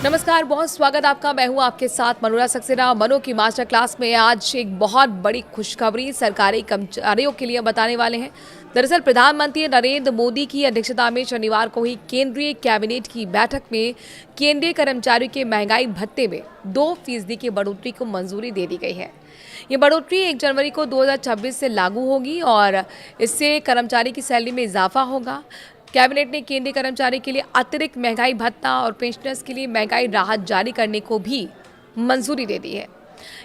नमस्कार, बहुत स्वागत आपका। मैं हूं आपके साथ मनोरा सक्सेना। मनो की मास्टर क्लास में आज एक बहुत बड़ी खुशखबरी सरकारी कर्मचारियों के लिए बताने वाले हैं। दरअसल प्रधानमंत्री नरेंद्र मोदी की अध्यक्षता में शनिवार को ही केंद्रीय कैबिनेट की बैठक में केंद्रीय कर्मचारियों के महंगाई भत्ते में 2% की बढ़ोतरी को मंजूरी दे दी गई है। ये बढ़ोतरी 1 जनवरी को 2026 से लागू होगी और इससे कर्मचारी की सैलरी में इजाफा होगा। कैबिनेट ने केंद्रीय कर्मचारी के लिए अतिरिक्त महंगाई भत्ता और पेंशनर्स के लिए महंगाई राहत जारी करने को भी मंजूरी दे दी है।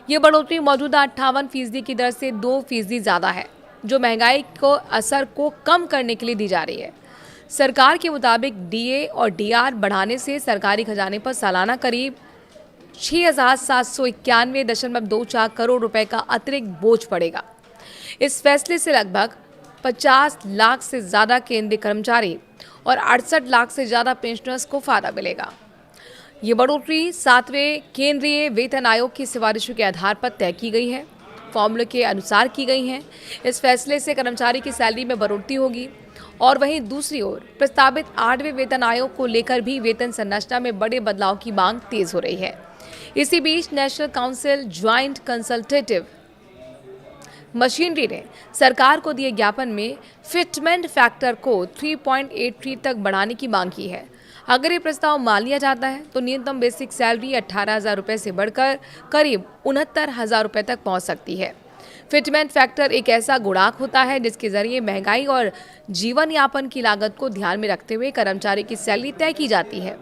ये बढ़ोतरी मौजूदा 58% की दर से 2% ज़्यादा है, जो महंगाई को असर को कम करने के लिए दी जा रही है। सरकार के मुताबिक डीए और डीआर बढ़ाने से सरकारी खजाने पर सालाना करीब 6,791.24 करोड़ रुपए का अतिरिक्त बोझ पड़ेगा। इस फैसले से लगभग 50 लाख से ज़्यादा केंद्रीय कर्मचारी और 68 लाख से ज़्यादा पेंशनर्स को फायदा मिलेगा। ये बढ़ोतरी 7वें केंद्रीय वेतन आयोग की सिफारिशों के आधार पर तय की गई है, फॉर्मूले के अनुसार की गई हैं। इस फैसले से कर्मचारी की सैलरी में बढ़ोतरी होगी और वहीं दूसरी ओर प्रस्तावित 8वें वेतन आयोग को लेकर भी वेतन संरचना में बड़े बदलाव की मांग तेज हो रही है। इसी बीच national council joint consultative machinery ने सरकार को दिए ज्ञापन में फिटमेंट फैक्टर को 3.83 तक बढ़ाने की मांग की है। अगर ये प्रस्ताव मान लिया जाता है तो न्यूनतम बेसिक सैलरी 18,000 रुपये से बढ़कर करीब 69,000 रुपये तक पहुंच सकती है। फिटमेंट फैक्टर एक ऐसा गुणांक होता है जिसके जरिए महंगाई और जीवन यापन की लागत को ध्यान में रखते हुए कर्मचारी की सैलरी तय की जाती है।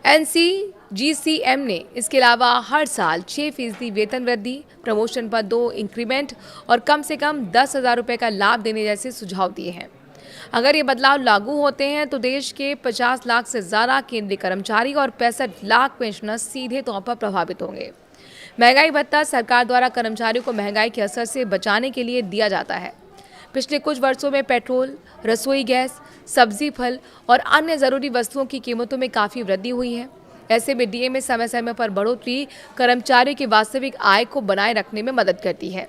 NCGCM ने इसके अलावा हर साल 6% वेतन वृद्धि, प्रमोशन पर 2 इंक्रीमेंट और कम से कम 10,000 रुपये का लाभ देने जैसे सुझाव दिए हैं। अगर ये बदलाव लागू होते हैं तो देश के 50 लाख से ज़्यादा केंद्रीय कर्मचारी और 65 लाख पेंशनर सीधे तौर पर प्रभावित होंगे। महंगाई भत्ता सरकार द्वारा कर्मचारियों को महंगाई के असर से बचाने के लिए दिया जाता है। पिछले कुछ वर्षों में पेट्रोल, रसोई गैस, सब्जी, फल और अन्य ज़रूरी वस्तुओं की कीमतों में काफ़ी वृद्धि हुई है। ऐसे में डीए में समय समय पर बढ़ोतरी कर्मचारियों की वास्तविक आय को बनाए रखने में मदद करती है।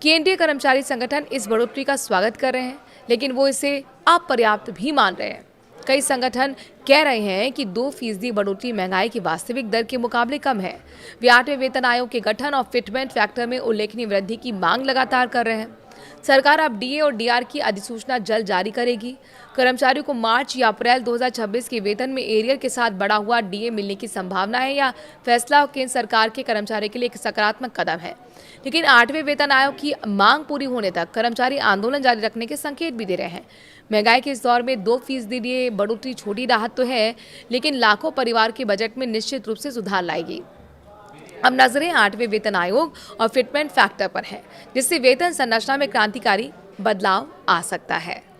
केंद्रीय कर्मचारी संगठन इस बढ़ोतरी का स्वागत कर रहे हैं, लेकिन वो इसे अपर्याप्त भी मान रहे हैं। कई संगठन कह रहे हैं कि 2% बढ़ोतरी महंगाई की वास्तविक दर के मुकाबले कम है। वे 8वें वेतन आयोग के गठन और फिटमेंट फैक्टर में उल्लेखनीय वृद्धि की मांग लगातार कर रहे हैं। सरकार अब डीए और डीआर की अधिसूचना जल्द जारी करेगी। कर्मचारियों को मार्च या अप्रैल 2026 के वेतन में एरियर के साथ बढ़ा हुआ डीए मिलने की संभावना है। या फैसला केंद्र सरकार के कर्मचारी के लिए एक सकारात्मक कदम है, लेकिन 8वें वेतन आयोग की मांग पूरी होने तक कर्मचारी आंदोलन जारी रखने के संकेत भी दे रहे हैं। महंगाई के इस दौर में 2% डीए बढ़ोतरी छोटी राहत तो है, लेकिन लाखों परिवार के बजट में निश्चित रूप से सुधार लाएगी। अब नजरें 8वें वेतन आयोग और फिटमेंट फैक्टर पर है, जिससे वेतन संरचना में क्रांतिकारी बदलाव आ सकता है।